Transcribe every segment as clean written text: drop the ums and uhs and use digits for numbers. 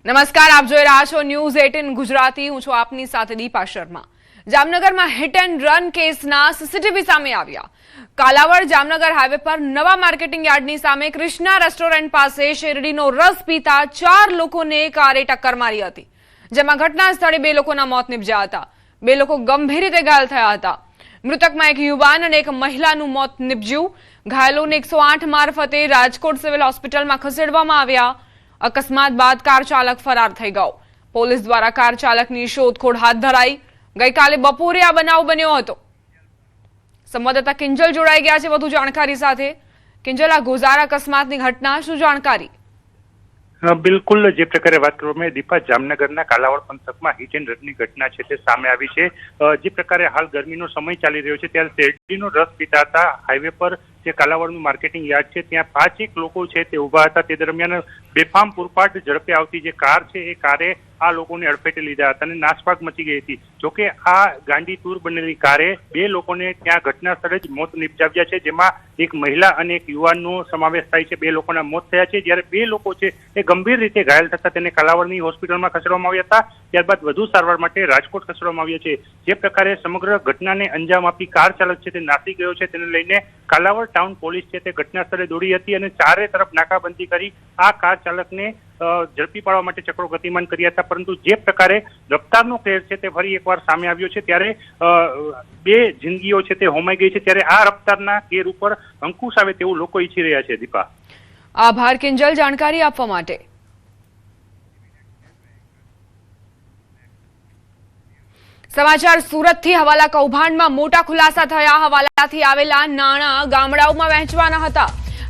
નમસ્કાર, આપ જોઈ રહ્યા છો ન્યૂઝ 18 ગુજરાતી. હું છું આપની સાથે દીપા શર્મા. જામનગરમાં હિટ એન્ડ રન કેસના સીસીટીવી સામે આવ્યા. કાલાવડ જામનગર હાઈવે પર નવા માર્કેટિંગ યાર્ડની સામે કૃષ્ણા રેસ્ટોરન્ટ પાસે શેરડીનો રસ પીતા 4 લોકોને કારે ટક્કર મારી હતી, જેમાં ઘટના સ્થળે 2 લોકોના મોત નીપજ્યા હતા. 2 લોકો ગંભીર રીતે ઘાયલ થયા હતા. મૃતકમાં એક યુવાન અને એક મહિલાનું મોત નીપજ્યું. ઘાયલોને 108 મારફતે રાજકોટ સિવિલ હોસ્પિટલમાં ખસેડવામાં આવ્યા. અકસ્માત બાદ કાર ચાલક ફરાર થઈ ગયો. પોલીસ દ્વારા કાર ચાલકની શોધખોળ હાથ ધરાઈ. ગઈકાલે બપોરે આ બનાવ બન્યો હતો. સંવાદદાતા કિંજલ જોડાઈ ગયા છે વધુ જાણકારી સાથે. કિંજલ, આ ગોઝાર અકસ્માતની ઘટના, શું જાણકારી? બિલકુલ, જે પ્રકારે વાત કરવામાં દીપા, જામનગરના કાલાવડ પંથકમાં હિટ એન્ડ રનની ઘટના છે તે સામે આવી છે. જે પ્રકારે હાલ ગરમીનો સમય ચાલી રહ્યો છે ત્યારે શેરડીનો રસ પીતા હતા. હાઈવે પર જે કાલાવડનું માર્કેટિંગ યાર્ડ છે ત્યાં 5 લોકો છે તે ઉભા હતા. તે દરમિયાન બેફામ પૂરપાટ ઝડપે આવતી જે કાર છે એ કારે આ લોકોને અડફેટે લીધા હતા અને નાસભાગ મચી ગઈ હતી. જોકે આ ગાંડી તૂર બનેલી કારે 2 લોકોને ત્યાં ઘટના સ્થળે જ મોત નિપજાવ્યા છે, જેમાં એક મહિલા અને એક યુવાનનો સમાવેશ થાય છે. 2 લોકોના મોત થયા છે, જ્યારે 2 લોકો છે એ ગંભીર રીતે ઘાયલ થતા તેને કાલાવડની હોસ્પિટલમાં ખસેડવામાં આવ્યા હતા. ત્યારબાદ વધુ સારવાર માટે રાજકોટ ખસેડવામાં આવ્યા છે. જે પ્રકારે સમગ્ર ઘટનાને અંજામ આપી કાર ચાલક છે તે નાસી ગયો છે, તેને લઈને કાલાવડ ટાઉન પોલીસ છે તે ઘટના સ્થળે દોડી હતી અને ચારે તરફ નાકાબંધી કરી આ કાર ચાલકને ઝડપી પાડવા માટે ચક્રો ગતિમાન કર્યા હતા. પરંતુ જે પ્રકારે રફતારનો કેસ છે તે ફરી એકવાર સામે આવ્યો છે, ત્યારે 2 જિંદગીઓ છે તે હોમાઈ ગઈ છે. ત્યારે આ રફતારના કેર ઉપર અંકુશ આવે તેવું લોકો ઈચ્છી રહ્યા છે. દીપા, આભાર કિંજલ જાણકારી આપવા માટે. સમાચાર સુરતથી. હવાલા કૌભાંડમાં મોટા ખુલાસા થયા. હવાલાથી આવેલા નાણાં ગામડાઓમાં વહેંચવાના હતા.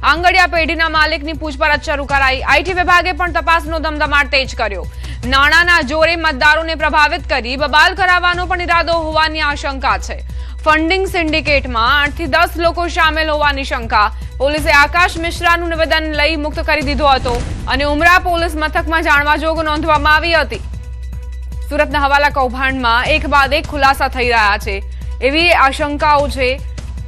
આંગડિયા પેઢીના માલિકની પૂછપરછ શરૂ કરાઈ. આઈટી વિભાગે પણ તપાસનો ધમધમાટ તેજ કર્યો. નાણાંના જોરે મતદારોને પ્રભાવિત કરી બબાલ કરાવવાનો પણ ઇરાદો હોવાની આશંકા છે. ફંડિંગ સિન્ડિકેટમાં 8 થી 10 લોકો સામેલ હોવાની શંકા. પોલીસે આકાશ મિશ્રાનું નિવેદન લઈ મુક્ત કરી દીધો હતો અને ઉમરા પોલીસ મથકમાં જાણવાજોગ નોંધવામાં આવી હતી. સુરતના હવાલા કૌભાંડમાં એક બાદ એક ખુલાસા થઈ રહ્યા છે. એવી આશંકાઓ છે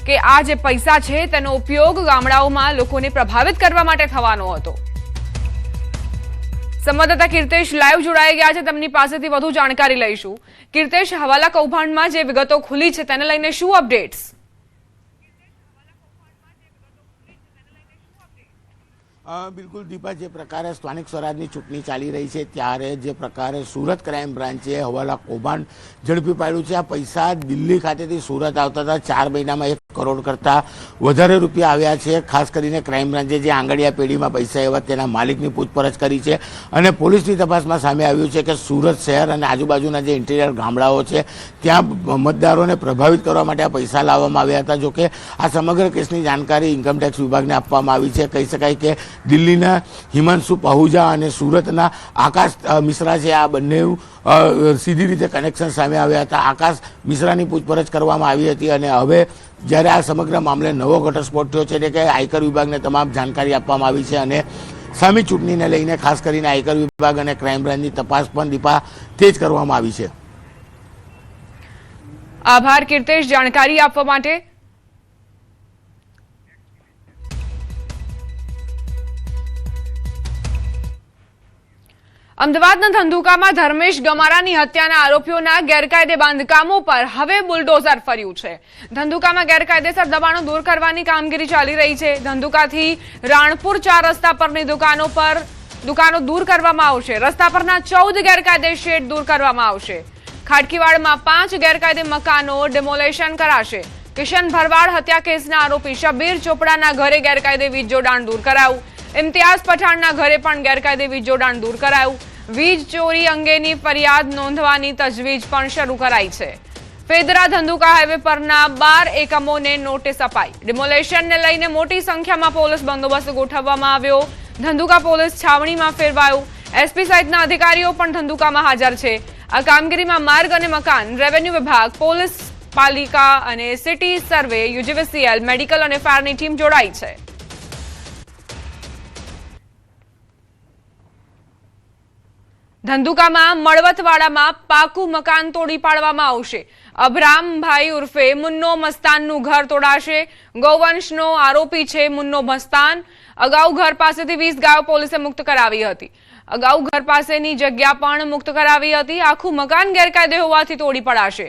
કે આ જે પૈસા છે તેનો ઉપયોગ ગામડાઓમાં લોકોને પ્રભાવિત કરવા માટે થવાનો હતો. સંવાદદાતા કીર્તેશ લાઈવ જોડાઈ ગયા છે, તેમની પાસેથી વધુ જાણકારી લઈશું. કીર્તેશ, હવાલા કૌભાંડમાં જે વિગતો ખુલી છે તેને લઈને શું અપડેટ્સ? બિલકુલ દીપા, જે પ્રકારે સ્થાનિક સ્વરાજની ચૂંટણી ચાલી રહી છે ત્યારે જે પ્રકારે સુરત ક્રાઇમ બ્રાન્ચે હવાલા કૌભાંડ ઝડપી પાડ્યું છે. આ પૈસા દિલ્હી ખાતેથી સુરત આવતા હતા. 4 મહિનામાં 1 કરોડ કરતાં વધારે રૂપિયા આવ્યા છે. ખાસ કરીને ક્રાઇમ બ્રાન્ચે જે આંગડિયા પેઢીમાં પૈસા એવા તેના માલિકની પૂછપરછ કરી છે અને પોલીસની તપાસમાં સામે આવ્યું છે કે સુરત શહેર અને આજુબાજુના જે ઇન્ટિરિયર ગામડાઓ છે ત્યાં મતદારોને પ્રભાવિત કરવા માટે આ પૈસા લાવવામાં આવ્યા હતા. જોકે આ સમગ્ર કેસની જાણકારી ઇન્કમટેક્સ વિભાગને આપવામાં આવી છે. કહી શકાય કે દિલ્હીના હિમાંશુ પહુજા અને સુરતના આકાશ મિશ્રા છે, આ બંને સીધી રીતે કનેક્શન સામે આવ્યા હતા. આકાશ મિશ્રાની પૂછપરછ કરવામાં આવી હતી અને હવે જ્યારે આ સમગ્ર મામલે નવો ઘટસ્ફોટ થયો છે એટલે કે આયકર વિભાગને તમામ જાણકારી આપવામાં આવી છે અને સામી ચૂંટણીને લઈને ખાસ કરીને આયકર વિભાગ અને ક્રાઇમ બ્રાન્ચની તપાસ પણ દીપા તેજ કરવામાં આવી છે. આભાર કીર્તેશ જાણકારી આપવા માટે. અમદાવાદના ધંધુકામાં ધર્મેશ ગમારાની હત્યાના આરોપીઓના ગેરકાયદે બાંધકામો પર હવે બુલડોઝર ફર્યું છે. ધંધુકામાં ગેરકાયદેસર દબાણો દૂર કરવાની કામગીરી ચાલી રહી છે. ધંધુકાથી રાણપુર 4 રસ્તા પરની દુકાનો દૂર કરવામાં આવશે. રસ્તા પરના 14 ગેરકાયદે શેડ દૂર કરવામાં આવશે. ખાટકીવાડમાં 5 ગેરકાયદે મકાનો ડિમોલેશન કરાશે. કિશન ભરવાડ હત્યા કેસના આરોપી શબીર ચોપડાના ઘરે ગેરકાયદે વીજ જોડાણ દૂર કરાયું. ઇમ્તિયાઝ પઠાણના ઘરે પણ ગેરકાયદે વીજ જોડાણ દૂર કરાયું. વીજ ચોરી અંગેની ફરિયાદ નોંધવાની તજવીજ પણ શરૂ કરાઈ છે. ફેદરા ધંધુકા હાઈવે પરના 12 એકમોને નોટિસ અપાઈ. ડિમોલેશનને લઈને મોટી સંખ્યામાં પોલીસ બંદોબસ્ત ગોઠવવામાં આવ્યો. ધંધુકા પોલીસ છાવણીમાં ફેરવાયું. એસપી સહિતના અધિકારીઓ પણ ધંધુકામાં હાજર છે. આ કામગીરીમાં માર્ગ અને મકાન, રેવન્યુ વિભાગ, પોલીસ, પાલિકા અને સિટી સર્વે, યુજીવીસીએલ, મેડિકલ અને ફાયરની ટીમ જોડાઈ છે. ધંધુકામાં મળવતવાડામાં પાકું મકાન તોડી પાડવામાં આવશે. અભરામભાઈ ઉર્ફે મુન્નો મસ્તાનનું ઘર તોડાશે. ગૌવંશનો આરોપી છે મુન્નો મસ્તાન. અગાઉ ઘર પાસેથી 20 ગાયો પોલીસે મુક્ત કરાવી હતી. અગાઉ ઘર પાસેની જગ્યા પણ મુક્ત કરાવી હતી. આખું મકાન ગેરકાયદે હોવાથી તોડી પડાશે.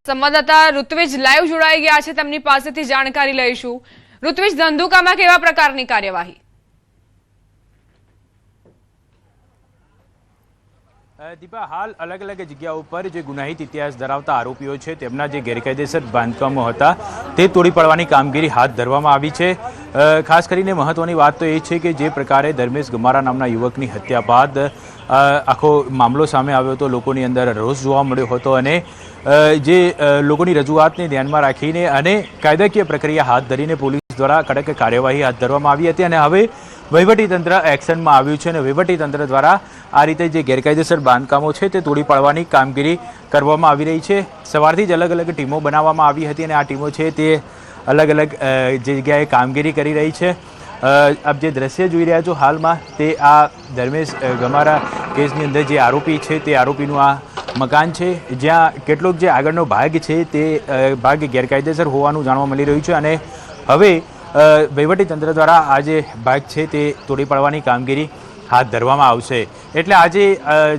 સંવાદદાતા ઋત્વિજ લાઈવ જોડાઈ ગયા છે, તેમની પાસેથી જાણકારી લઈશું. ઋત્વિજ, ધંધુકામાં કેવા પ્રકારની કાર્યવાહી? દીપા, હાલ અલગ અલગ જગ્યાઓ પર જે ગુનાહિત ઇતિહાસ ધરાવતા આરોપીઓ છે તેમના જે ગેરકાયદેસર બાંધકામો હતા તે તોડી પાડવાની કામગીરી હાથ ધરવામાં આવી છે. ખાસ કરીને મહત્વની વાત તો એ છે કે જે પ્રકારે ધર્મેશ ગમારા નામના યુવકની હત્યા બાદ આખો મામલો સામે આવ્યો હતો, લોકોની અંદર રોષ જોવા મળ્યો હતો અને જે લોકોની રજૂઆતને ધ્યાનમાં રાખીને અને કાયદાકીય પ્રક્રિયા હાથ ધરીને પોલીસ દ્વારા કડક કાર્યવાહી હાથ ધરવામાં આવી હતી અને હવે વહીવટીતંત્ર એક્શનમાં આવ્યું છે અને વહીવટીતંત્ર દ્વારા આ રીતે જે ગેરકાયદેસર બાંધકામો છે તે તોડી પાડવાની કામગીરી કરવામાં આવી રહી છે. સવારથી જ અલગ અલગ ટીમો બનાવવામાં આવી હતી અને આ ટીમો છે તે અલગ અલગ જગ્યાએ કામગીરી કરી રહી છે. આપ જે દ્રશ્ય જોઈ રહ્યા છો હાલમાં તે આ ધર્મેશ ગમારા કેસની અંદર જે આરોપી છે તે આરોપીનું આ મકાન છે, જ્યાં કેટલોક જે આગળનો ભાગ છે તે ભાગ ગેરકાયદેસર હોવાનું જાણવા મળી રહ્યું છે અને હવે વહીવટીતંત્ર દ્વારા આ જે ભાગ છે તે તોડી પાડવાની કામગીરી હાથ ધરવામાં આવશે. એટલે આજે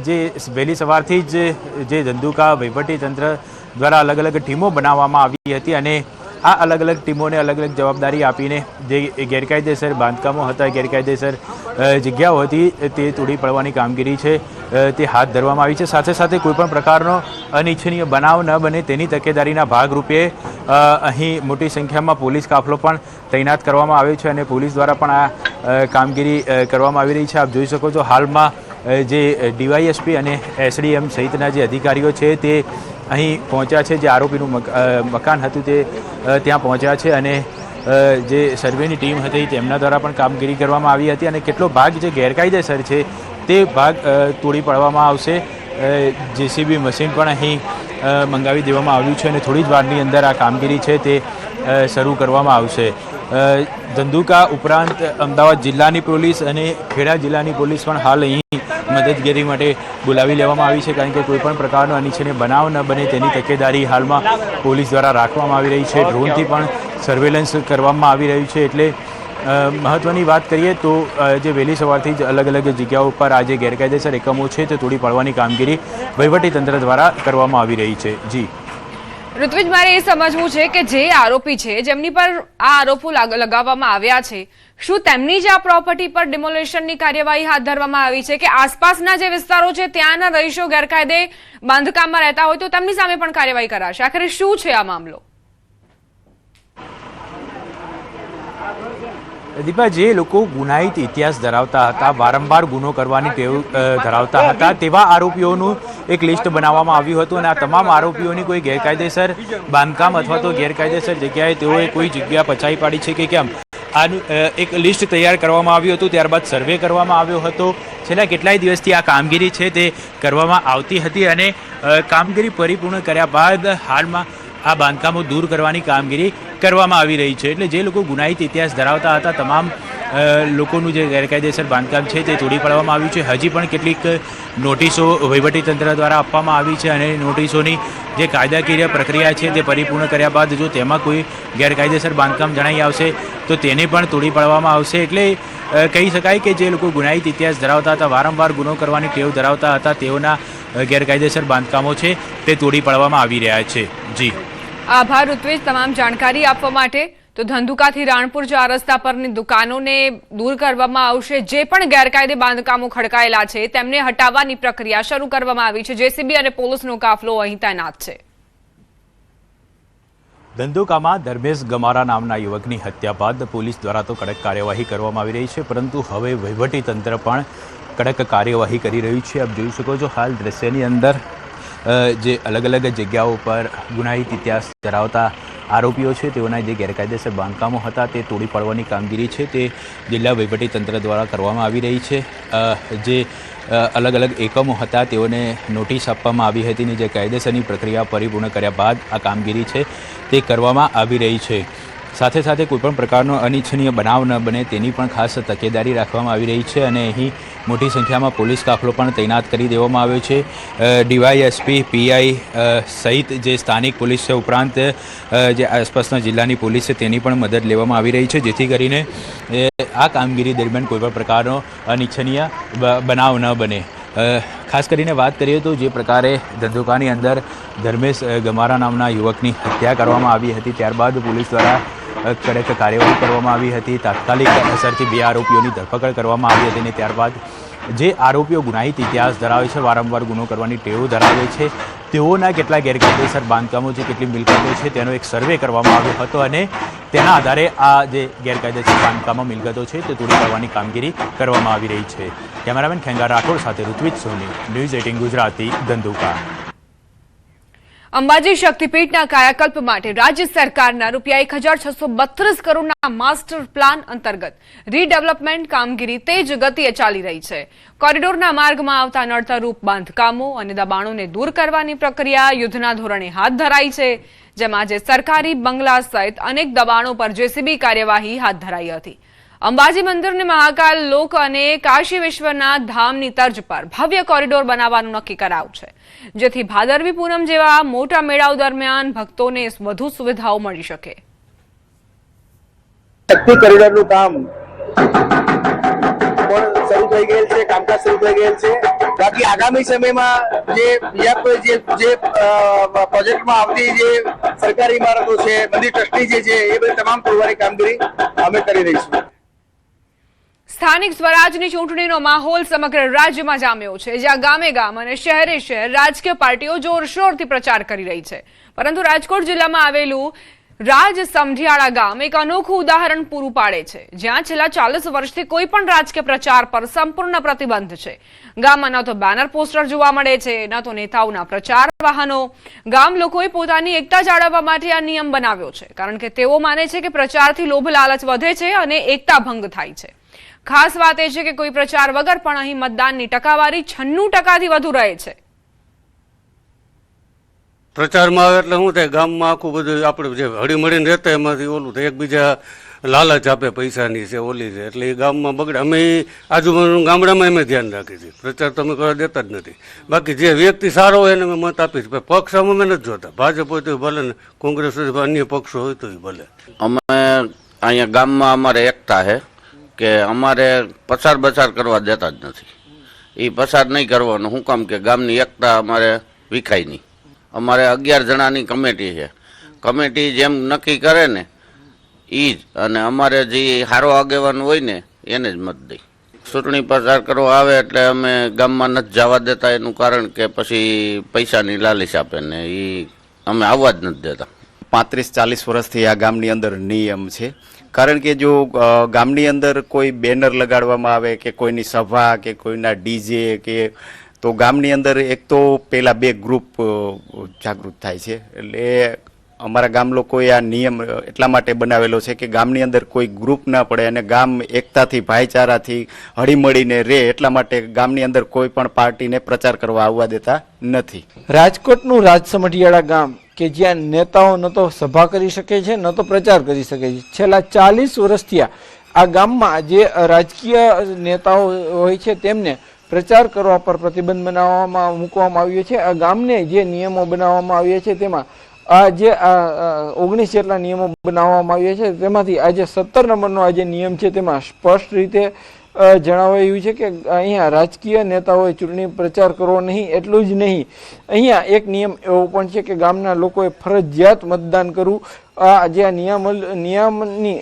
જે વહેલી સવારથી જ જે ધંધુકા વહીવટીતંત્ર દ્વારા અલગ અલગ ટીમો બનાવવામાં આવી હતી અને આ અલગ અલગ ટીમોને અલગ અલગ જવાબદારી આપીને જે ગેરકાયદેસર બાંધકામો હતા, ગેરકાયદેસર જગ્યાઓ હતી તે તોડી પાડવાની કામગીરી છે તે હાથ ધરવામાં આવી છે. સાથે સાથે કોઈપણ પ્રકારનો અનિચ્છનીય બનાવ ન બને તેની તકેદારીના ભાગરૂપે અહીં મોટી સંખ્યામાં પોલીસ કાફલો પણ તૈનાત કરવામાં આવ્યો છે અને પોલીસ દ્વારા પણ આ કામગીરી કરવામાં આવી રહી છે. આપ જોઈ શકો છો હાલમાં જે ડીવાયએસપી અને એસડીએમ સહિતના જે અધિકારીઓ છે તે અહીં પહોંચ્યા છે. જે આરોપીનું મકાન હતું તે ત્યાં પહોંચ્યા છે અને જે સર્વેની ટીમ હતી તેમના દ્વારા પણ કામગીરી કરવામાં આવી હતી અને કેટલો ભાગ જે ગેરકાયદેસર છે તે ભાગ તોડી પાડવામાં આવશે. જેસીબી મશીન પણ અહીં મંગાવી દેવામાં આવ્યું છે અને થોડી જ વારની અંદર આ કામગીરી છે તે શરૂ કરવામાં આવશે. ધંધુકા ઉપરાંત અમદાવાદ જિલ્લાની પોલીસ અને ખેડા જિલ્લાની પોલીસ પણ હાલ અહીં મદદગીરી માટે બોલાવી લેવામાં આવી છે, કારણ કે કોઈપણ પ્રકારનો અનિચ્છનીય બનાવ ન બને તેની તકેદારી હાલમાં પોલીસ દ્વારા રાખવામાં આવી રહી છે. ડ્રોનથી પણ સર્વેલન્સ કરવામાં આવી રહ્યું છે. એટલે મહત્વની વાત કરીએ તો જે વહેલી સવારથી જ અલગ અલગ જગ્યાઓ પર આ જે ગેરકાયદેસર એકમો છે તે તોડી પાડવાની કામગીરી વહીવટીતંત્ર દ્વારા કરવામાં આવી રહી છે. જી ઋત્વિજ, મારે એ સમજવું છે કે જે આરોપી છે જેમની પર આ આરોપો લગાવવામાં આવ્યા છે, શું તેમની જ આ પ્રોપર્ટી પર ડિમોલેશનની કાર્યવાહી હાથ ધરવામાં આવી છે કે આસપાસના જે વિસ્તારો છે ત્યાંના રહીશો ગેરકાયદે બાંધકામમાં રહેતા હોય તો તેમની સામે પણ કાર્યવાહી કરાશે? આખરે શું છે આ મામલો? દીપા, જે લોકો ગુનાહિત ઇતિહાસ ધરાવતા હતા, વારંવાર ગુનો કરવાની ટેવ ધરાવતા હતા, તેવા આરોપીઓનું એક લિસ્ટ બનાવવામાં આવ્યું હતું અને આ તમામ આરોપીઓની કોઈ ગેરકાયદેસર બાંધકામ અથવા તો ગેરકાયદેસર જગ્યાએ તેઓએ કોઈ જગ્યા પચાવી પાડી છે કે કેમ, આનું એક લિસ્ટ તૈયાર કરવામાં આવ્યું હતું. ત્યારબાદ સર્વે કરવામાં આવ્યો હતો. છેલ્લા કેટલાય દિવસથી આ કામગીરી છે તે કરવામાં આવતી હતી અને કામગીરી પરિપૂર્ણ કર્યા બાદ હાલમાં આ બાંધકામો દૂર કરવાની કામગીરી કરવામાં આવી રહી છે. એટલે જે લોકો ગુનાહિત ઇતિહાસ ધરાવતા હતા તમામ લોકોનું જે ગેરકાયદેસર બાંધકામ છે તે તોડી પાડવામાં આવ્યું છે. હજી પણ કેટલીક નોટિસો વહીવટીતંત્ર દ્વારા આપવામાં આવી છે અને નોટિસોની જે કાયદાકીય પ્રક્રિયા છે તે પરિપૂર્ણ કર્યા બાદ જો તેમાં કોઈ ગેરકાયદેસર બાંધકામ જણાઈ આવશે તો તેને પણ તોડી પાડવામાં આવશે. એટલે કહી શકાય કે જે લોકો ગુનાહિત ઇતિહાસ ધરાવતા હતા, વારંવાર ગુનો કરવાની ટેવ ધરાવતા હતા, તેઓના ગેરકાયદેસર બાંધકામો છે તે તોડી પાડવામાં આવી રહ્યા છે. જી આભાર ઋત્વિજ તમામ જાણકારી આપવા માટે. તો ધંધુકાથી રાણપુર 4 રસ્તા પરની દુકાનોને દૂર કરવામાં આવશે. જે પણ ગેરકાયદે બાંધકામો ખડકાયેલા છે તેમને હટાવવાની પ્રક્રિયા શરૂ કરવામાં આવી છે. જેસીબી અને પોલીસનો કાફલો અહીં તૈનાત છે. ધંધુકામાં ધર્મેશ ગમારા નામના યુવકની હત્યા બાદ પોલીસ દ્વારા તો કડક કાર્યવાહી કરવામાં આવી રહી છે, પરંતુ હવે વહીવટીતંત્ર પણ કડક કાર્યવાહી કરી રહ્યું છે. આપ જોઈ શકો છો હાલ દ્રશ્યની અંદર જે અલગ અલગ જગ્યાઓ પર ગુનાહિત ઇતિહાસ ધરાવતા આરોપીઓ છે તેઓના જે ગેરકાયદેસર બાંધકામો હતા તે તોડી પાડવાની કામગીરી છે તે જિલ્લા વહીવટીતંત્ર દ્વારા કરવામાં આવી રહી છે. જે અલગ અલગ એકમો હતા તેઓને નોટિસ આપવામાં આવી હતી અને જે કાયદેસરની પ્રક્રિયા પરિપૂર્ણ કર્યા બાદ આ કામગીરી છે તે કરવામાં આવી રહી છે. સાથે સાથે કોઈપણ પ્રકારનો અનિચ્છનીય બનાવ ન બને તેની પણ ખાસ તકેદારી રાખવામાં આવી રહી છે અને અહીં મોટી સંખ્યામાં પોલીસ કાફલો પણ તૈનાત કરી દેવામાં આવ્યો છે. ડીવાયએસપી, પીઆઈ સહિત જે સ્થાનિક પોલીસ છે, ઉપરાંત જે આસપાસના જિલ્લાની પોલીસ છે તેની પણ મદદ લેવામાં આવી રહી છે, જેથી કરીને આ કામગીરી દરમિયાન કોઈપણ પ્રકારનો અનિચ્છનીય બનાવ ન બને. ખાસ કરીને વાત કરીએ તો જે પ્રકારે ધંધુકાની અંદર ધર્મેશ ગમારા નામના યુવકની હત્યા કરવામાં આવી હતી, ત્યારબાદ પોલીસ દ્વારા કડક કાર્યવાહી કરવામાં આવી હતી. તાત્કાલિક અસરથી 2 આરોપીઓની ધરપકડ કરવામાં આવી હતી અને ત્યારબાદ જે આરોપીઓ ગુનાહિત ઇતિહાસ ધરાવે છે, વારંવાર ગુનો કરવાની ટેવ ધરાવે છે, તેઓના કેટલા ગેરકાયદેસર બાંધકામો છે, કેટલી મિલકતો છે તેનો એક સર્વે કરવામાં આવ્યો હતો અને તેના આધારે આ જે ગેરકાયદેસર બાંધકામો મિલકતો છે તે તોડી પાડવાની કામગીરી કરવામાં આવી રહી છે. કેમેરામેન ખેંગાર રાઠોડ સાથે ઋત્વિજ સોની, ન્યૂઝ 18 ગુજરાતી, ધંધુકા. અંબાજી શક્તિપીઠના કાયાકલ્પ માટે રાજ્ય સરકારના ₹1,632 કરોડના માસ્ટર પ્લાન અંતર્ગત રીડેવલપમેન્ટ કામગીરી તેજ ગતિએ ચાલી રહી છે. કોરિડોરના માર્ગમાં આવતા નડતરરૂપ બાંધકામો અને દબાણોને દૂર કરવાની પ્રક્રિયા યુદ્ધના ધોરણે હાથ ધરાઈ છે, જેમાં આજે સરકારી બંગલા સહિત અનેક દબાણો પર જેસીબી કાર્યવાહી હાથ ધરાઈ હતી. અંબાજી મંદિરને મહાકાલ લોક અને કાશી વિશ્વનાથ ધામની તર્જ પર ભવ્ય કોરિડોર બનાવવાનું નક્કી કરાયું છે, જેથી ભાદરવી પૂનમ જેવા મોટા મેળાઓ દરમિયાન ભક્તોને વધુ સુવિધાઓ મળી શકે. શક્તિ કોરિડોરનું કામ પણ શરૂ થઈ ગયેલ છે, કામકાજ શરૂ થઈ ગયેલ છે. બાકી આગામી સમયમાં જે બીજા જે પ્રોજેક્ટમાં આવતી જે સરકારી ઇમારતો છે, મંદિર ટ્રસ્ટી જે છે, એ બધી તમામ પૂરવાની કામગીરી અમે કરી રહીશું. સ્થાનિક સ્વરાજની ચૂંટણીનો માહોલ સમગ્ર રાજ્યમાં જામ્યો છે, જ્યાં ગામે ગામ અને શહેરે શહેર રાજકીય પાર્ટીઓ જોરશોરથી પ્રચાર કરી રહી છે. પરંતુ રાજકોટ જિલ્લામાં આવેલું રાજ સમઢિયાળા ગામ એક અનોખું ઉદાહરણ પૂરું પાડે છે, જ્યાં છેલ્લા 40 વર્ષથી કોઈ પણ રાજકીય પ્રચાર પર સંપૂર્ણ પ્રતિબંધ છે. ગામમાં ન તો બેનર પોસ્ટર જોવા મળે છે, ન તો નેતાઓના પ્રચાર વાહનો. ગામ લોકોએ પોતાની એકતા જાળવવા માટે આ નિયમ બનાવ્યો છે, કારણ કે તેઓ માને છે કે પ્રચારથી લોભ લાલચ વધે છે અને એકતા ભંગ થાય છે. ખાસ વાત એ છે કે કોઈ પ્રચાર વગર પણ અહીં મતદાનની ટકાવારી 96% વધુ રહે છે. પ્રચારમાં આવે એટલે શું થાય, ગામમાં આખું બધું આપણે જે હળીમળીને રહેતા એમાંથી ઓલું થાય, એકબીજા લાલચ આપે પૈસાની છે, ઓલી છે, એટલે એ ગામમાં બગડે. અમે આજુબાજુ ગામડામાં અમે ધ્યાન રાખીએ છીએ, પ્રચાર તો અમે કરવા દેતા જ નથી. બાકી જે વ્યક્તિ સારો હોય એને અમે મત આપીએ છીએ. પક્ષ અમે નથી જોતા, ભાજપ હોય તો ભલે ને કોંગ્રેસ હોય તો અન્ય પક્ષો હોય તો ભલે. અમે અહીંયા ગામમાં અમારે એકતા છે કે અમારે પસાર બસાર કરવા દેતા જ નથી. એ પસાર નહીં કરવાનું. શું કામ કે ગામની એકતા અમારે વિખાય નહીં. અમારે 11 જણાની કમિટી છે. કમિટી જેમ નક્કી કરે ને એ જ, અને અમારે જે સારો આગેવાન હોય ને એને જ મત દઈ. ચૂંટણી પસાર કરવા આવે એટલે અમે ગામમાં નથી જવા દેતા. એનું કારણ કે પછી પૈસાની લાલચ આપે ને એ અમે આવવા જ નથી દેતા. 35-40 વર્ષથી આ ગામની અંદર નિયમ છે. કારણ કે જો ગામની અંદર કોઈ બેનર લગાડવામાં આવે કે કોઈની સભા કે કોઈના ડીજે કે તો ગામની અંદર એક તો પેલા 2 ગ્રુપ જાગૃત થાય છે. એટલે અમારા ગામ લોકોએ આ નિયમ એટલા માટે બનાવેલો છે કે ગામની અંદર કોઈ ગ્રુપ ના પડે અને ગામ એકતાથી ભાઈચારાથી હળીમળીને રહે, એટલા માટે ગામની અંદર કોઈ પણ પાર્ટીને પ્રચાર કરવા આવવા દેતા નથી. રાજકોટનું રાજસમઢિયાળા ગામ કે જ્યાં નેતાઓ ન તો સભા કરી શકે છે ન તો પ્રચાર કરી શકે છે. છેલ્લા 40 વર્ષથી આ ગામમાં જે રાજકીય નેતાઓ હોય છે તેમને પ્રચાર કરવા પર પ્રતિબંધ મૂકવામાં આવ્યો છે. આ ગામને જે નિયમો બનાવવામાં આવ્યા છે તેમાં આ જે 19 જેટલા નિયમો બનાવવામાં આવ્યા છે, તેમાંથી આજે 17 નંબરનો આ જે નિયમ છે તેમાં સ્પષ્ટ રીતે જણાવાયું છે કે અહીંયા રાજકીય નેતાઓએ ચૂંટણી પ્રચાર કરવો નહીં. એટલું જ નહીં, અહીંયા એક નિયમ એવો પણ છે કે ગામના લોકોએ ફરજિયાત મતદાન કરવું. આ જે નિયમની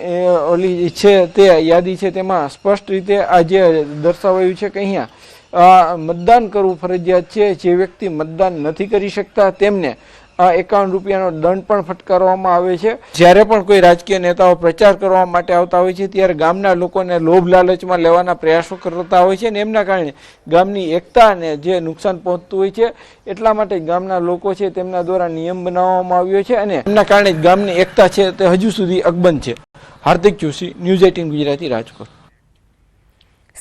ઓલી છે તે યાદી છે તેમાં સ્પષ્ટ રીતે આ જે દર્શાવાયું છે કે અહીંયા મતદાન કરવું ફરજિયાત છે. જે વ્યક્તિ મતદાન નથી કરી શકતા તેમને ₹51 દંડ પણ ફટકારવામાં આવે છે. જ્યારે પણ કોઈ રાજકીય નેતાઓ પ્રચાર કરવા માટે આવતા હોય છે ત્યારે ગામના લોકોને લોભ લાલચમાં લેવાના પ્રયાસો કરતા હોય છે અને એમના કારણે ગામની એકતાને જે નુકસાન પહોંચતું હોય છે. એટલા માટે ગામના લોકો છે તેમના દ્વારા નિયમ બનાવવામાં આવ્યો છે અને એમના કારણે ગામની એકતા છે તે હજુ સુધી અકબંધ છે. હાર્દિક જોશી, ન્યૂઝ 18 ગુજરાતી, રાજકોટ.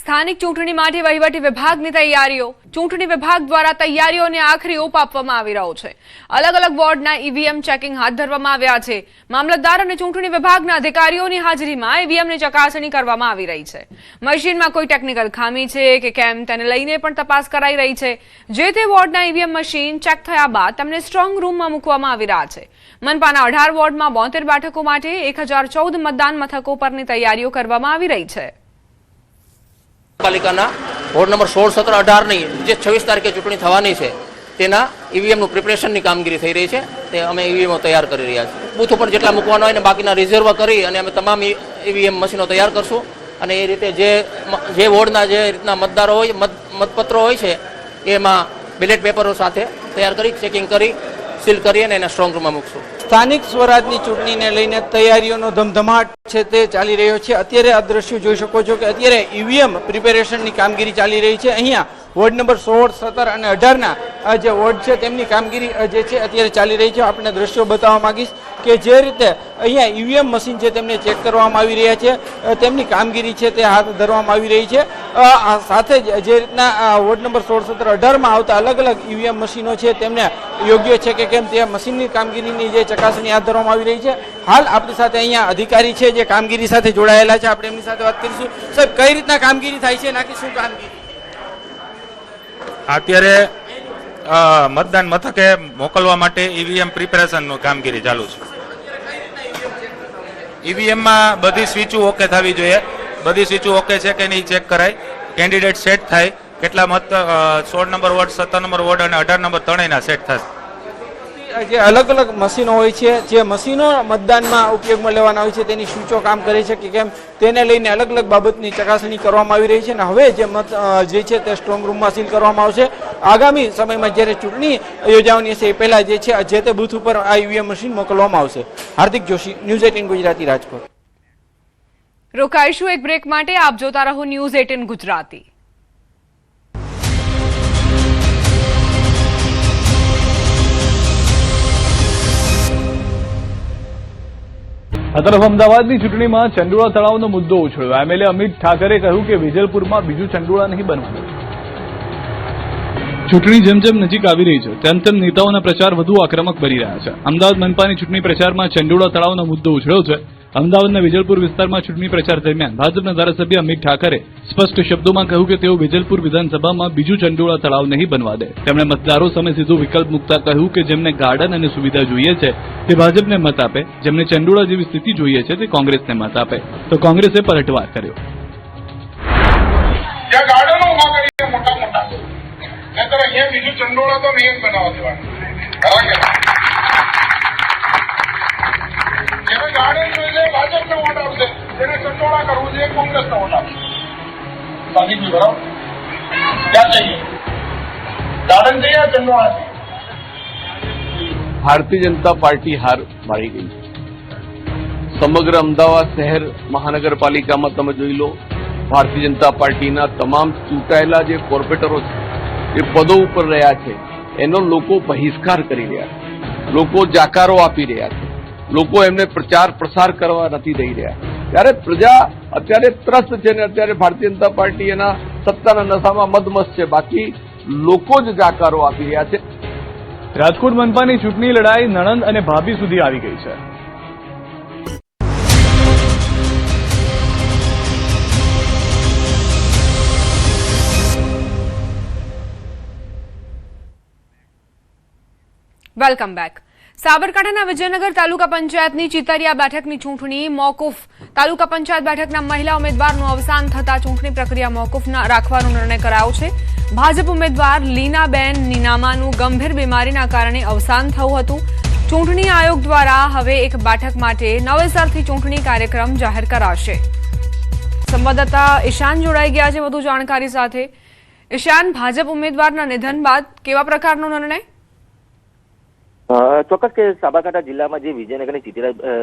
સ્થાનિક ચૂંટણી માટે વહીવટી વિભાગની તૈયારીઓ. ચૂંટણી વિભાગ દ્વારા તૈયારીઓને આખરી ઓપ આપવામાં આવી રહ્યો છે. અલગ અલગ વોર્ડના ઈવીએમ ચેકિંગ હાથ ધરવામાં આવ્યા છે. મામલતદાર અને ચૂંટણી વિભાગના અધિકારીઓની હાજરીમાં ઈવીએમની ચકાસણી કરવામાં આવી રહી છે. મશીનમાં કોઈ ટેકનિકલ ખામી છે કે કેમ તેને લઈને પણ તપાસ કરાઈ રહી છે. જે તે વોર્ડના ઈવીએમ મશીન ચેક થયા બાદ તેમને સ્ટ્રોંગ રૂમમાં મૂકવામાં આવી રહ્યા છે. મનપાના 18 વોર્ડમાં 72 બેઠકો માટે 1014 મતદાન મથકો પરની તૈયારીઓ કરવામાં આવી રહી છે. પાલિકાના વોર્ડ નંબર 16, 17, 18ની જે 26 તારીખે ચૂંટણી થવાની છે તેના ઈવીએમનું પ્રિપરેશનની કામગીરી થઈ રહી છે. તે અમે ઈવીએમો તૈયાર કરી રહ્યા છીએ. બૂથ ઉપર જેટલા મૂકવાના હોય ને બાકીના રિઝર્વ કરી અને અમે તમામ ઈવીએમ મશીનો તૈયાર કરશું અને એ રીતે જે વોર્ડના જે રીતના મતદારો હોય મતપત્રો હોય છે એમાં બેલેટ પેપરો સાથે તૈયાર કરી ચેકિંગ કરી સીલ કરી અને એના સ્ટ્રોંગ રૂમમાં મૂકશું. સ્થાનિક સ્વરાજની ચૂંટણીને લઈને તૈયારીઓનો ધમધમાટ છે તે ચાલી રહ્યો છે. અત્યારે આ દ્રશ્યો જોઈ શકો છો કે અત્યારે ઈવીએમ પ્રિપેરેશનની કામગીરી ચાલી રહી છે. અહીંયા વોર્ડ નંબર 16, 17 અને 18ના આ જે વોર્ડ છે તેમની કામગીરી જે છે અત્યારે ચાલી રહી છે. આપણે દ્રશ્યો બતાવવા માંગીશ કે જે રીતે અહીંયા ઈવીએમ મશીન છે તેમને ચેક કરવામાં આવી રહ્યા છે. તેમની કામગીરી છે તે હાથ ધરવામાં આવી રહી છે. સાથે જ જે રીતના વોર્ડ નંબર 16, 17, 18માં આવતા અલગ અલગ ઈવીએમ મશીનો છે તેમને યોગ્ય છે કે કેમ તે મશીનની કામગીરીની જે ચકાસણી હાથ ધરવામાં આવી રહી છે. હાલ આપણી સાથે અહીંયા અધિકારી છે જે કામગીરી સાથે જોડાયેલા છે. આપણે એમની સાથે વાત કરીશું. સાહેબ, કઈ રીતના કામગીરી થાય છે, નાકી શું કામગીરી? અત્યારે મતદાન મથકે મોકલવા માટે ઈવીએમ પ્રિપેરેશનનું કામગીરી ચાલુ છે. ઈવીએમમાં બધી સ્વિચો ઓકે થવી જોઈએ. બધી સ્વિચો ઓકે છે કે નહીં ચેક કરાય. કેન્ડિડેટ સેટ થાય. કેટલા મત 16 નંબર વોર્ડ, 17 નંબર વોર્ડ અને 18 નંબર ત્રણેયના સેટ થશે. જે અલગ અલગ મશીનો હોય છે, જે મશીનો મતદાનમાં ઉપયોગમાં લેવાના હોય છે તેની સ્વિચો કામ કરે છે કે કેમ તેને લઈને અલગ અલગ બાબતની ચકાસણી કરવામાં આવી રહી છે. અને હવે જે મત જે છે તે સ્ટ્રોંગ રૂમમાં સીલ કરવામાં આવશે. આગામી સમયમાં જ્યારે ચૂંટણી યોજાવાની હશે એ પહેલા જે છે જે તે બૂથ ઉપર આ ઈવીએમ મશીન મોકલવામાં આવશે. હાર્દિક જોશી, ન્યૂઝ 18 ગુજરાતી, રાજકોટ. રોકાઈશું એક બ્રેક માટે. આપ જોતા રહો ન્યૂઝ 18 ગુજરાતી. આ તરફ અમદાવાદની ચૂંટણીમાં ચંડોળા તળાવનો મુદ્દો ઉછળ્યો. એમએલએ અમિત ઠાકરે કહ્યું કે વિજલપુરમાં બીજું ચંડોળા નહીં બનવાનું. ચૂંટણી જેમ જેમ નજીક આવી રહી છે તેમ તેમ નેતાઓના પ્રચાર વધુ આક્રમક બની રહ્યા છે. અમદાવાદ મનપાની ચૂંટણી પ્રચારમાં ચંડોળા તળાવનો મુદ્દો ઉછળ્યો છે. અમદાવાદના વિજલપુર વિસ્તારમાં ચૂંટણી પ્રચાર દરમિયાન ભાજપના ધારાસભ્ય અમિત ઠાકરે સ્પષ્ટ શબ્દોમાં કહ્યું કે તેઓ વિજલપુર વિધાનસભામાં બીજું ચંડોળા તળાવ નહીં બનવા દે. તેમણે મતદારો સામે સીધો વિકલ્પ મૂકતા કહ્યું કે જેમને ગાર્ડન અને સુવિધા જોઈએ છે તે ભાજપને મત આપે, જેમને ચંડોળા જેવી સ્થિતિ જોઈએ છે તે કોંગ્રેસને મત આપે. તો કોંગ્રેસે પલટવાર કર્યો. ગાર્ડનો ઉભા કરીને મોટા મોટા, નહીતર અહીંયા બીજું ચંડોળા તો નહીં બનાવવા દેવાનું. જેને ગાર્ડન જોઈએ ભાજપને વોટ આપશે, જેને ચંડોળા કરવું જોઈએ કોંગ્રેસને વોટ આપશે. સાચી બરાબર? ક્યાં चाहिए? ગાર્ડન चाहिए ચંડોળા चाहिए? ભારતીય જનતા પાર્ટી હાર મારી ગઈ. સમગ્ર અમદાવાદ શહેર મહાનગરપાલિકામાં તમે જોઈ લો, ભારતીય જનતા પાર્ટીના તમામ ચૂંટાયેલા જે કોર્પોરેટરો છે, જે પદો ઉપર રહ્યા છે, એનો લોકો બહિષ્કાર કરી રહ્યા છે. લોકો જાકારો આપી રહ્યા છે. લોકો એમને પ્રચાર પ્રસાર કરવા નથી દઈ રહ્યા. ત્યારે પ્રજા અત્યારે ત્રસ્ત છે ને અત્યારે ભારતીય જનતા પાર્ટી એના સત્તાના નશામાં મદમસ્ત છે. બાકી લોકો જ જાકારો આપી રહ્યા છે. રાજકોટ મનપાની ચૂંટણી લડાઈ નણંદ અને ભાભી સુધી આવી ગઈ છે. Welcome back. સાબરકાંઠાના વિજયનગર તાલુકા પંચાયતની ચિતરિયા બેઠકની ચૂંટણી મોકૂફ. તાલુકા પંચાયત બેઠકના મહિલા ઉમેદવારનું અવસાન થતા ચૂંટણી પ્રક્રિયા મોકૂફ રાખવાનો નિર્ણય કરાયો છે. ભાજપ ઉમેદવાર લીનાબેન નીનામાનું ગંભીર બીમારીના કારણે અવસાન થયું હતું. ચૂંટણી આયોગ દ્વારા હવે એક બેઠક માટે નવેસરથી ચૂંટણી કાર્યક્રમ જાહેર કરાશે. સંવાદદાતા ઈશાન જોડાઈ ગયા છે વધુ જાણકારી સાથે. ઈશાન, ભાજપ ઉમેદવારના નિધન બાદ કેવા પ્રકારનો નિર્ણય? ચોક્કસ કે સાબરકાંઠા જિલ્લામાં જે વિજયનગરની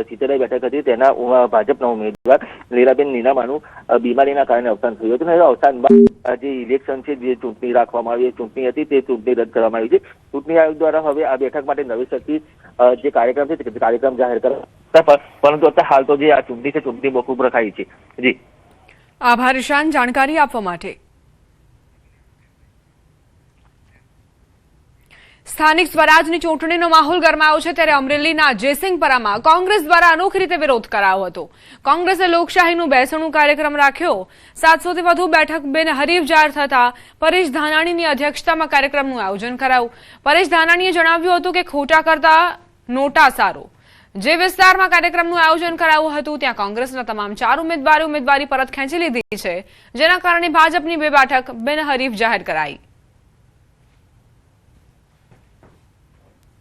ચિતરાઈ બેઠક હતી તેના ભાજપના ઉમેદવાર લીલાબેન નીનામાનું બીમારીના કારણે અવસાન થયું હતું. અને અવસાન બાદ જે ઇલેક્શન છે, જે ચૂંટણી રાખવામાં આવી ચૂંટણી હતી તે ચૂંટણી રદ કરવામાં આવી છે. ચૂંટણી આયોગ દ્વારા હવે આ બેઠક માટે નવેસરથી જે કાર્યક્રમ છે તે કાર્યક્રમ જાહેર કરવા, પરંતુ અત્યારે હાલ તો જે આ ચૂંટણી છે ચૂંટણી મોકૂફ રખાઈ છે. જી આભાર ઈશાન જાણકારી આપવા માટે. સ્થાનિક સ્વરાજની ચૂંટણીનો માહોલ ગરમાયો છે ત્યારે અમરેલીના જયસિંહપરામાં કોંગ્રેસ દ્વારા અનોખી રીતે વિરોધ કરાયો હતો. કોંગ્રેસે લોકશાહીનું બેસણું કાર્યક્રમ રાખ્યો. 700 થી વધુ બેઠક બિનહરીફ જાહેર થતા પરેશ ધાનાણીની અધ્યક્ષતામાં કાર્યક્રમનું આયોજન કરાયું. પરેશ ધાનાણીએ જણાવ્યું હતું કે ખોટા કરતા નોટા સારો. જે વિસ્તારમાં કાર્યક્રમનું આયોજન કરાયું હતું ત્યાં કોંગ્રેસના તમામ 4 ઉમેદવારોએ ઉમેદવારી પરત ખેંચી લીધી છે, જેના કારણે ભાજપની 2 બેઠક બિનહરીફ જાહેર કરાઈ.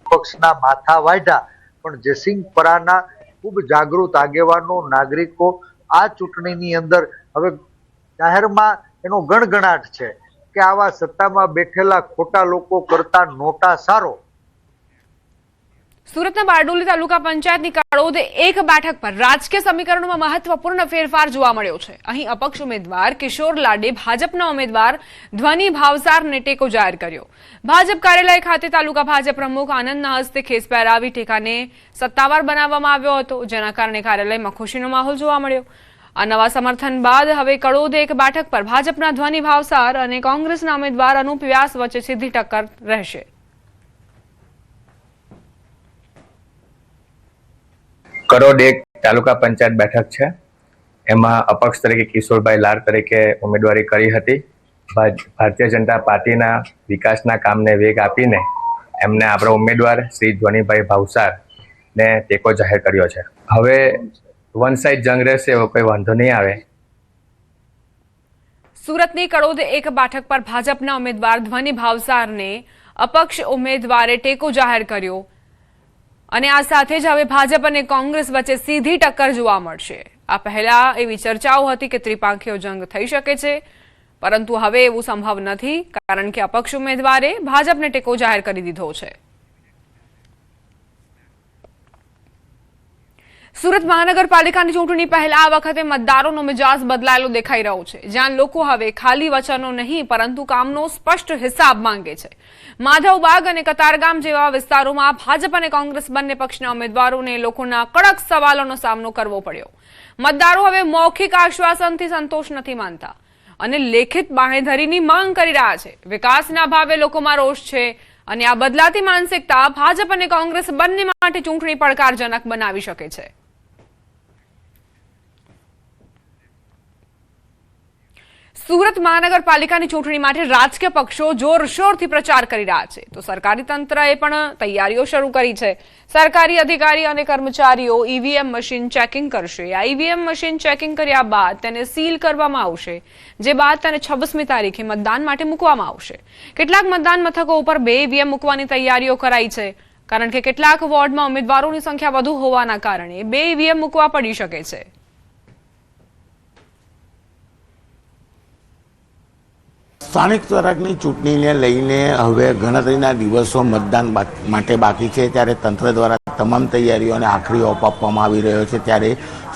પક્ષના માથા વાઢ્યા, પણ જયસિંહપરાના ખૂબ જાગૃત આગેવાનો નાગરિકો આ ચૂંટણીની અંદર હવે જાહેરમાં એનો ગણગણાટ છે કે આવા સત્તામાં બેઠેલા ખોટા લોકો કરતા નોટા સારો. સુરતના બારડોલી તાલુકા પંચાયતની કડોદ 1 બેઠક પર રાજકીય સમીકરણોમાં મહત્વપૂર્ણ ફેરફાર જોવા મળ્યો છે. અહીં અપક્ષ ઉમેદવાર કિશોર લાડે ભાજપના ઉમેદવાર ધ્વની ભાવસારને ટેકો જાહેર કર્યો. ભાજપ કાર્યાલય ખાતે તાલુકા ભાજપ પ્રમુખ આનંદના હસ્તે ખેસ પહેરાવી ટેકાને સત્તાવાર બનાવવામાં આવ્યો હતો, જેના કારણે કાર્યાલયમાં ખુશીનો માહોલ જોવા મળ્યો. આ નવા સમર્થન બાદ હવે કડોદ 1 બેઠક પર ભાજપના ધ્વની ભાવસાર અને કોંગ્રેસના ઉમેદવાર અનુપ વ્યાસ વચ્ચે સીધી ટક્કર રહેશે. કરોડ 1 તાલુકા પંચાયત બેઠક છે. એમાં અપક્ષ તરીકે કિશોરભાઈ લાડ તરીકે ઉમેદવારી કરી હતી. ભારતીય જનતા પાર્ટીના વિકાસના કામને વેગ આપીને એમને આપણો ઉમેદવાર શ્રી ધ્વનીભાઈ ભાવસારને ટેકો જાહેર કર્યો છે. હવે વન સાઇડ જંગ રહેશે એવો કોઈ વાંધો નહીં આવે. સુરતની કડોદ 1 બેઠક પર ભાજપના ઉમેદવાર ધ્વની ભાવસારને અપક્ષ ઉમેદવારે ટેકો જાહેર કર્યો અને આ સાથે જ હવે ભાજપ અને કોંગ્રેસ વચ્ચે સીધી ટક્કર જોવા મળશે. આ પહેલા એવી ચર્ચાઓ હતી કે ત્રિપાંખીયો જંગ થઈ શકે છે, પરંતુ હવે એવું સંભવ નથી, કારણ કે અપક્ષ ઉમેદવારે ભાજપને ટેકો જાહેર કરી દીધો છે. સુરત મહાનગરપાલિકાની ચૂંટણી પહેલા આ વખતે મતદારોનો મિજાજ બદલાયેલો દેખાઈ રહ્યો છે, જ્યાં લોકો હવે ખાલી વચનો નહીં પરંતુ કામનો સ્પષ્ટ હિસાબ માંગે છે. માધવબાગ અને કતારગામ જેવા વિસ્તારોમાં ભાજપ અને કોંગ્રેસ બંને પક્ષના ઉમેદવારોને લોકોના કડક સવાલોનો સામનો કરવો પડ્યો. મતદારો હવે મૌખિક આશ્વાસનથી સંતોષ નથી માનતા અને લેખિત બાંહેધરીની માંગ કરી રહ્યા છે. વિકાસના ભાવે લોકોમાં રોષ છે અને આ બદલાતી માનસિકતા ભાજપ અને કોંગ્રેસ બંને માટે ચૂંટણી પડકારજનક બનાવી શકે છે. સુરત મહાનગરપાલિકાની ચૂંટણી માટે રાજકીય પક્ષો જોરશોરથી પ્રચાર કરી રહ્યા છે, તો સરકારી તંત્રએ પણ તૈયારીઓ શરૂ કરી છે. સરકારી અધિકારી અને કર્મચારીઓ ઈવીએમ મશીન ચેકિંગ કરશે. આ ઈવીએમ મશીન ચેકિંગ કર્યા બાદ તેને સીલ કરવામાં આવશે, જે બાદ તેને 26મી તારીખે મતદાન માટે મૂકવામાં આવશે. કેટલાક મતદાન મથકો ઉપર 2 ઈવીએમ મૂકવાની તૈયારીઓ કરાઈ છે, કારણ કે કેટલાક વોર્ડમાં ઉમેદવારોની સંખ્યા વધુ હોવાના કારણે 2 ઈવીએમ મૂકવા પડી શકે છે. સ્થાનિક સ્વરાજની ચૂંટણીને લઈને હવે ગણતરીના દિવસો મતદાન માટે બાકી છે, ત્યારે તંત્ર દ્વારા તમામ તૈયારીઓને આખરી ઓપ આપવામાં આવી રહ્યો છે. ત્યારે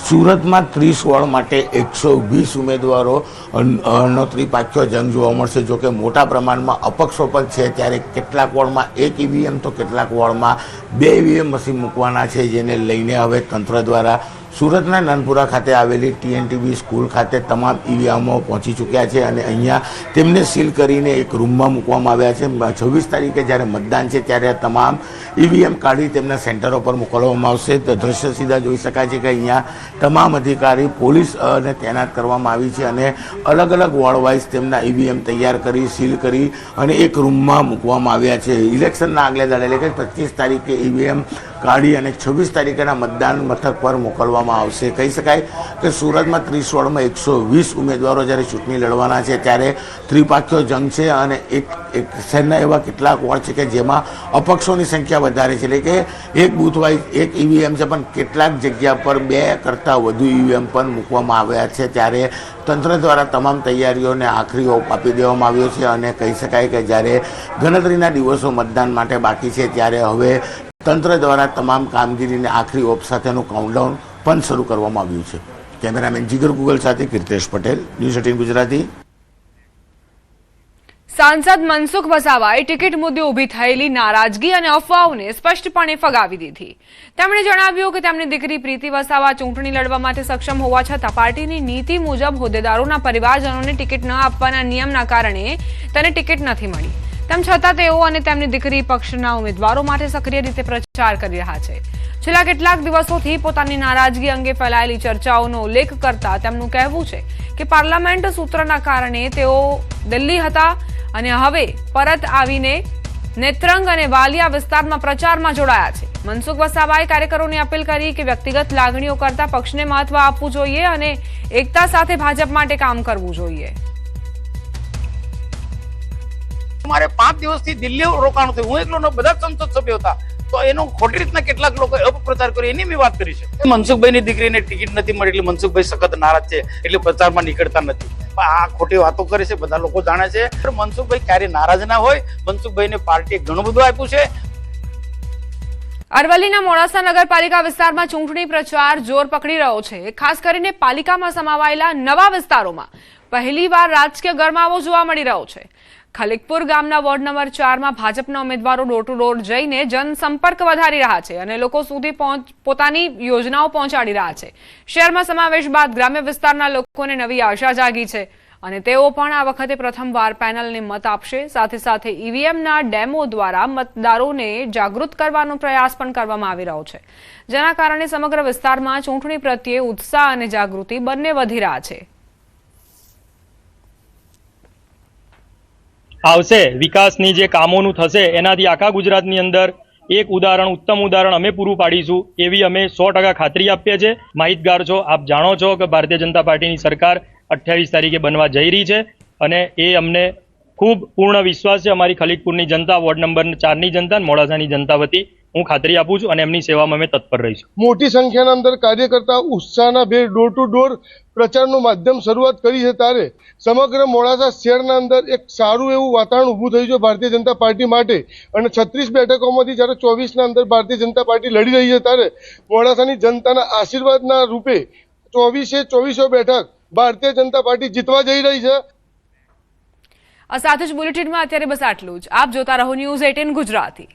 સુરતમાં 30 વોર્ડ માટે 120 ઉમેદવારોનો ત્રિપાંખીયો જંગ જોવા મળશે. જોકે મોટા પ્રમાણમાં અપક્ષો પણ છે, ત્યારે કેટલાક વોર્ડમાં 1 ઈવીએમ તો કેટલાક વોર્ડમાં 2 ઈવીએમ મશીન મૂકવાના છે, જેને લઈને હવે તંત્ર દ્વારા સુરતના નાનપુરા ખાતે આવેલી TNTB સ્કૂલ ખાતે તમામ ઈવીએમો પહોંચી ચૂક્યા છે અને અહીંયા તેમને સીલ કરીને એક રૂમમાં મૂકવામાં આવ્યા છે. 26 તારીખે જ્યારે મતદાન છે ત્યારે તમામ ઈવીએમ કાઢી તેમના સેન્ટરો પર મોકલવામાં આવશે. તો દ્રશ્ય સીધા જોઈ શકાય છે કે અહીંયા તમામ અધિકારી પોલીસ અને તૈનાત કરવામાં આવી છે અને અલગ અલગ વોર્ડ વાઇઝ તેમના ઈવીએમ તૈયાર કરી સીલ કરી અને એક રૂમમાં મૂકવામાં આવ્યા છે. ઇલેક્શનના આગલે દાડે એટલે કે 25 તારીખે ઈવીએમ કાઢી અને 26 તારીખેના મતદાન મથક પર મોકલવામાં આવશે. કહી શકાય કે સુરતમાં 30 વોર્ડમાં 120 ઉમેદવારો જ્યારે ચૂંટણી લડવાના છે, ત્યારે ત્રિપાંખીયો જંગ છે અને એક શહેરના એવા કેટલાક વોર્ડ છે કે જેમાં અપક્ષોની સંખ્યા વધારે છે, એટલે કે એક બૂથ વાઇઝ 1 ઈવીએમ છે, પણ કેટલાક જગ્યા પર 2 કરતાં વધુ ઈવીએમ પણ મૂકવામાં આવ્યા છે. ત્યારે તંત્ર દ્વારા તમામ તૈયારીઓને આખરી ઓપ આપી દેવામાં આવ્યો છે અને કહી શકાય કે જ્યારે ગણતરીના દિવસો મતદાન માટે બાકી છે, ત્યારે હવે તંત્ર દ્વારા તમામ કામગીરીને આખરી ઓપ સાથેનું કાઉન્ટડાઉન પણ શરૂ કરવામાં આવ્યું છે. કેમેરામેન જીગર ગુગલ સાથે કીર્તેશ પટેલ, ન્યૂઝ 18 ગુજરાતી. સાંસદ મનસુખ વસાવાએ ટિકિટ મુદ્દે ઊભી થયેલી નારાજગી અને અફવાઓને સ્પષ્ટપણે ફગાવી દીધી. તેમણે જણાવ્યું કે તેમની દીકરી પ્રીતિ વસાવા ચૂંટણી લડવા માટે સક્ષમ હોવા છતાં પાર્ટીની નીતિ મુજબ હોદ્દેદારોના પરિવારજનોને ટિકિટ ન આપવાના નિયમના કારણે તેને ટિકિટ નથી મળી. તેમ છતાં તેઓ અને તેમની દીકરી પક્ષના ઉમેદવારો માટે સક્રિય રીતે પ્રચાર કરી રહ્યા છે. છેલ્લા કેટલાક દિવસોથી પોતાની નારાજગી અંગે ફેલાયેલી ચર્ચાઓનો ઉલ્લેખ કરતા તેમનું કહેવું છે કે પાર્લામેન્ટ સૂત્રના કારણે તેઓ દિલ્હી હતા અને હવે પરત આવીને નેત્રંગ અને વાલિયા વિસ્તારમાં પ્રચારમાં જોડાયા છે. મનસુખ વસાવાએ કાર્યકરોને અપીલ કરી કે વ્યક્તિગત લાગણીઓ કરતા પક્ષને મહત્વ આપવું જોઈએ અને એકતા સાથે ભાજપ માટે કામ કરવું જોઈએ. મારે 5 દિવસથી દિલ્હી રોકાણ થયું. હું એકલો બધા સંસદ સભ્યો હતા, તો એનો ખોટી રીતના કેટલાક લોકો અપપ્રચાર કર્યો એની મેં વાત કરી છે. મનસુખભાઈની દીકરીને ટિકિટ નથી મળી એટલે મનસુખભાઈ સખત નારાજ છે, એટલે પ્રચારમાં નીકળતા નથી. આ ખોટી વાતો કરે છે, બધા લોકો જાણે છે. મનસુખભાઈ ક્યારે નારાજ ના હોય. મનસુખભાઈને પાર્ટીએ ઘણું બધું આપ્યું છે. અરવલ્લીના મોડાસા નગરપાલિકા વિસ્તારમાં ચૂંટણી પ્રચાર જોર પકડી રહ્યો છે. ખાસ કરીને પાલિકામાં સમાવાયેલા નવા વિસ્તારોમાં પહેલીવાર રાજકીય ગરમાવો જોવા મળી રહ્યો છે. ખલીકપુર ગામના વોર્ડ નંબર 4માં ભાજપના ઉમેદવારો ડોર ટુ ડોર જઈને જનસંપર્ક વધારી રહ્યા છે અને લોકો સુધી પોતાની યોજનાઓ પહોંચાડી રહ્યા છે. શહેરમાં સમાવેશ બાદ ગ્રામ્ય વિસ્તારના લોકોને નવી આશા જાગી છે અને તેઓ પણ આ વખતે પ્રથમવાર પેનલને મત આપશે. સાથે સાથે ઈવીએમના ડેમો દ્વારા મતદારોને જાગૃત કરવાનો પ્રયાસ પણ કરવામાં આવી રહ્યો છે, જેના કારણે સમગ્ર વિસ્તારમાં ચૂંટણી પ્રત્યે ઉત્સાહ અને જાગૃતિ બંને વધી રહ્યા છે. આવશે વિકાસની જે કામોનું થશે એનાથી આખા ગુજરાતની અંદર એક ઉદાહરણ, ઉત્તમ ઉદાહરણ અમે પૂરું પાડીશું એવી અમે 100% ખાતરી આપીએ છીએ. માહિતગાર છો, આપ જાણો છો કે ભારતીય જનતા પાર્ટીની સરકાર 28 તારીખે બનવા જઈ રહી છે અને એ અમને ખૂબ પૂર્ણ વિશ્વાસ છે. અમારી ખલીકપુરની જનતા, વોર્ડ નંબર 4ની જનતા અને મોડાસાની જનતા વતી હું ખાતરી આપું છું અને એમની સેવામાં અમે તત્પર રહીશું. મોટી સંખ્યાના અંદર કાર્યકર્તા ઉત્સાહના ભેર ડોર ટુ ડોર પ્રચારનું માધ્યમ શરૂઆત કરી છે, ત્યારે સમગ્ર મોડાસા શહેરના અંદર એક સારું એવું વાતાવરણ ઊભું થયું છે ભારતીય જનતા પાર્ટી માટે. અને 36 બેઠકોમાંથી જ્યારે 24ના અંદર ભારતીય જનતા પાર્ટી લડી રહી છે, ત્યારે મોડાસાની જનતાના આશીર્વાદના રૂપે 24 બેઠક ભારતીય જનતા પાર્ટી જીતવા જઈ રહી છે. આ સાથે જ બુલેટિનમાં અત્યારે બસ આટલું જ. આપ જોતા રહો ન્યૂઝ 18 ગુજરાતી.